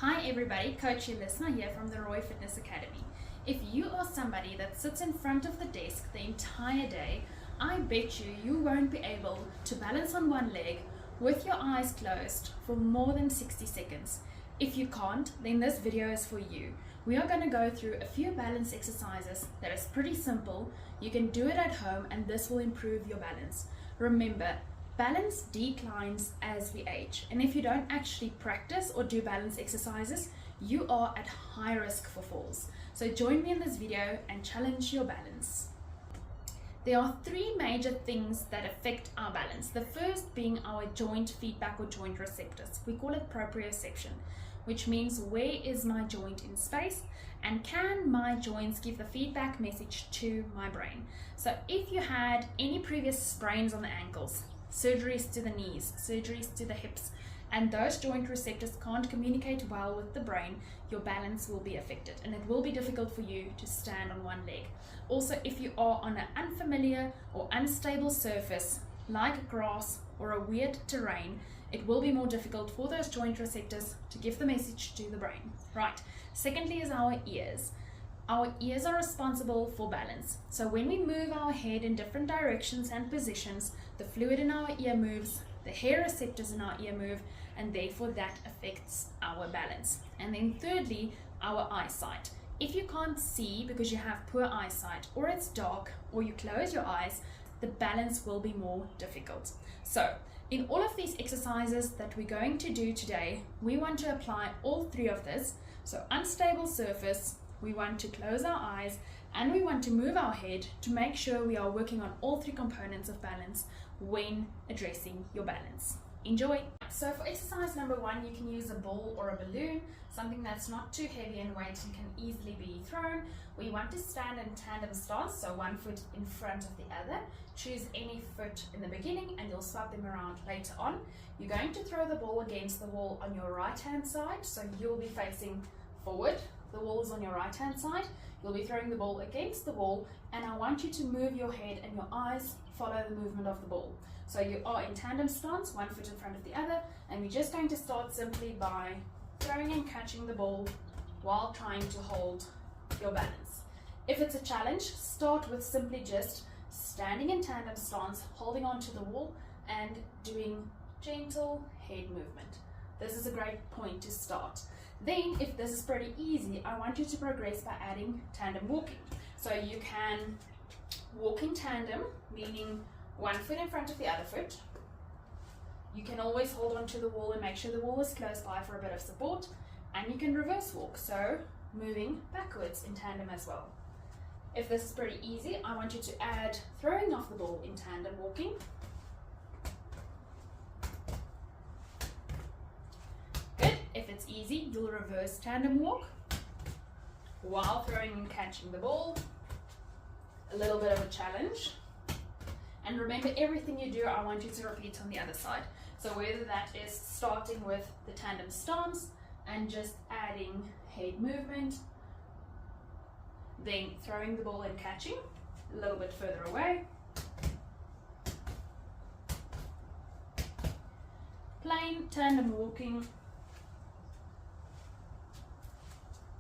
Hi everybody, Coach Elizna here from the Roy Fitness Academy. If you are somebody that sits in front of the desk the entire day, I bet you won't be able to balance on one leg with your eyes closed for more than 60 seconds. If you can't, then this video is for you. We are going to go through a few balance exercises that is pretty simple. You can do it at home and this will improve your balance. Remember, balance declines as we age, and if you don't actually practice or do balance exercises, you are at high risk for falls. So join me in this video and challenge your balance. There are three major things that affect our balance. The first being our joint feedback or joint receptors. We call it proprioception, which means where is my joint in space and can my joints give the feedback message to my brain. So if you had any previous sprains on the ankles, surgeries to the knees, surgeries to the hips, and those joint receptors can't communicate well with the brain, your balance will be affected and it will be difficult for you to stand on one leg. Also, if you are on an unfamiliar or unstable surface like grass or a weird terrain, it will be more difficult for those joint receptors to give the message to the brain. Right. Secondly is our ears. Our ears are responsible for balance. So when we move our head in different directions and positions, the fluid in our ear moves, the hair receptors in our ear move, and therefore that affects our balance. And then thirdly, our eyesight. If you can't see because you have poor eyesight, or it's dark, or you close your eyes, the balance will be more difficult. So in all of these exercises that we're going to do today, we want to apply all three of this. So unstable surface, we want to close our eyes, and we want to move our head to make sure we are working on all three components of balance when addressing your balance. Enjoy! So for exercise number one, you can use a ball or a balloon, something that's not too heavy in weight and can easily be thrown. We want to stand in tandem stance, so one foot in front of the other. Choose any foot in the beginning and you'll swap them around later on. You're going to throw the ball against the wall on your right hand side, so you'll be facing forward. The wall is on your right hand side. You'll be throwing the ball against the wall, and I want you to move your head and your eyes follow the movement of the ball. So you are in tandem stance, one foot in front of the other, and we're just going to start simply by throwing and catching the ball while trying to hold your balance. If it's a challenge, start with simply just standing in tandem stance, holding onto the wall and doing gentle head movement. This is a great point to start. Then, if this is pretty easy, I want you to progress by adding tandem walking. So you can walk in tandem, meaning one foot in front of the other foot. You can always hold onto the wall and make sure the wall is close by for a bit of support. And you can reverse walk, so moving backwards in tandem as well. If this is pretty easy, I want you to add throwing off the ball in tandem walking. If it's easy, you'll reverse tandem walk while throwing and catching the ball. A little bit of a challenge. And remember, everything you do, I want you to repeat on the other side. So whether that is starting with the tandem stance and just adding head movement, then throwing the ball and catching a little bit further away. Plain tandem walking.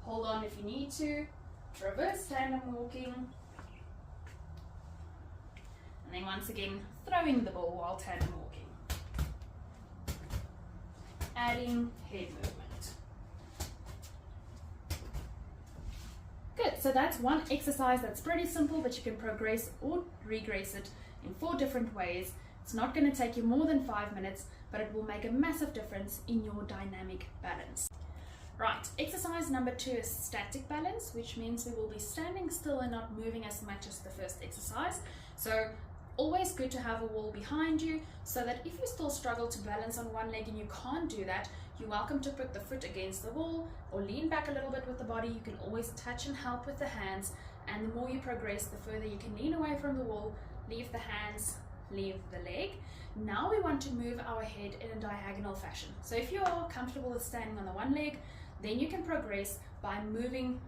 Hold on if you need to, reverse tandem walking, and then once again throwing the ball while tandem walking, adding head movement. Good, so that's one exercise that's pretty simple, but you can progress or regress it in 4 different ways. It's not going to take you more than 5 minutes, but it will make a massive difference in your dynamic balance. Right, exercise number 2 is static balance, which means we will be standing still and not moving as much as the first exercise. So always good to have a wall behind you, so that if you still struggle to balance on one leg and you can't do that, you're welcome to put the foot against the wall or lean back a little bit with the body. You can always touch and help with the hands, and the more you progress, the further you can lean away from the wall, leave the hands, leave the leg. Now we want to move our head in a diagonal fashion. So if you are comfortable with standing on the one leg, then you can progress by moving,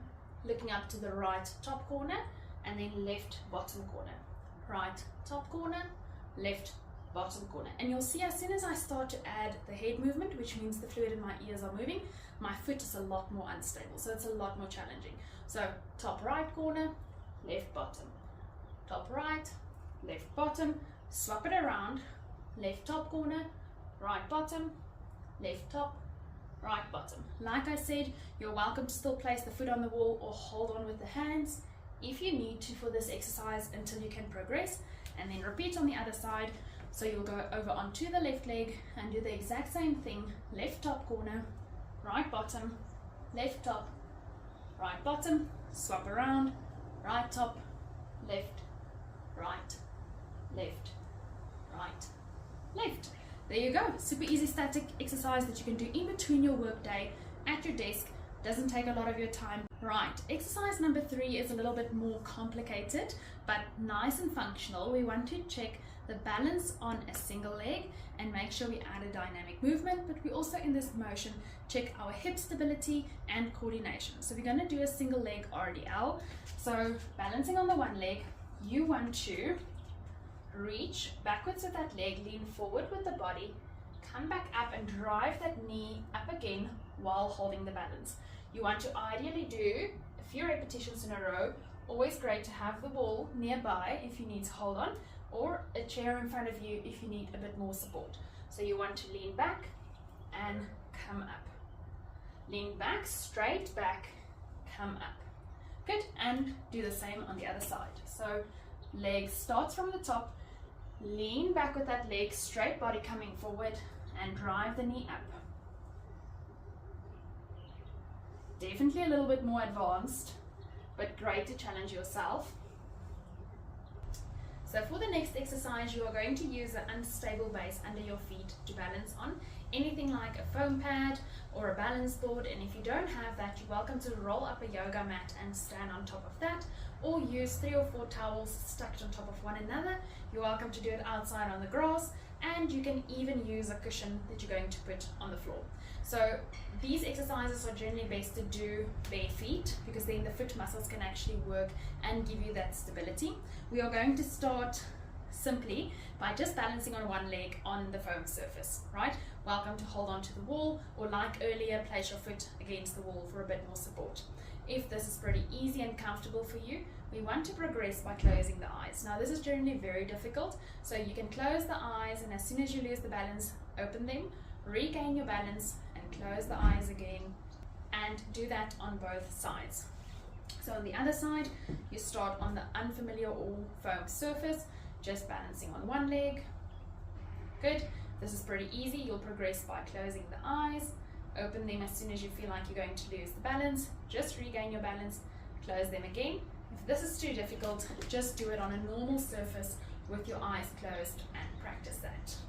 looking up to the right top corner and then left bottom corner. Right top corner, left bottom corner. And you'll see as soon as I start to add the head movement, which means the fluid in my ears are moving, my foot is a lot more unstable, so it's a lot more challenging. So top right corner, left bottom, top right, left bottom, swap it around, left top corner, right bottom, left top, right bottom. Like I said, you're welcome to still place the foot on the wall or hold on with the hands if you need to for this exercise until you can progress, and then repeat on the other side. So you'll go over onto the left leg and do the exact same thing, left top corner, right bottom, left top, right bottom, swap around, right top, left, right, left, right, left. There you go. Super easy static exercise that you can do in between your work day at your desk. Doesn't take a lot of your time. Right, exercise number 3 is a little bit more complicated, but nice and functional. We want to check the balance on a single leg and make sure we add a dynamic movement, but we also in this motion check our hip stability and coordination. So we're going to do a single leg RDL. So balancing on the one leg, you want to reach backwards with that leg, lean forward with the body, come back up and drive that knee up again while holding the balance. You want to ideally do a few repetitions in a row. Always great to have the wall nearby if you need to hold on, or a chair in front of you if you need a bit more support. So you want to lean back and come up. Lean back, straight back, come up. Good, and do the same on the other side. So leg starts from the top, lean back with that leg, straight body coming forward, and drive the knee up. Definitely a little bit more advanced, but great to challenge yourself. So for the next exercise, you are going to use an unstable base under your feet to balance on, anything like a foam pad or a balance board. And if you don't have that, you're welcome to roll up a yoga mat and stand on top of that, or use 3 or 4 towels stacked on top of one another. You're welcome to do it outside on the grass, and you can even use a cushion that you're going to put on the floor. So these exercises are generally best to do bare feet, because then the foot muscles can actually work and give you that stability. We are going to start simply by just balancing on one leg on the foam surface, right? Welcome to hold on to the wall, or like earlier, place your foot against the wall for a bit more support. If this is pretty easy and comfortable for you, we want to progress by closing the eyes. Now this is generally very difficult, so you can close the eyes, and as soon as you lose the balance, open them, regain your balance, and close the eyes again, and do that on both sides. So on the other side, you start on the unfamiliar or foam surface, just balancing on one leg. Good. This is pretty easy. You'll progress by closing the eyes, open them as soon as you feel like you're going to lose the balance, just regain your balance, close them again. If this is too difficult, just do it on a normal surface with your eyes closed and practice that.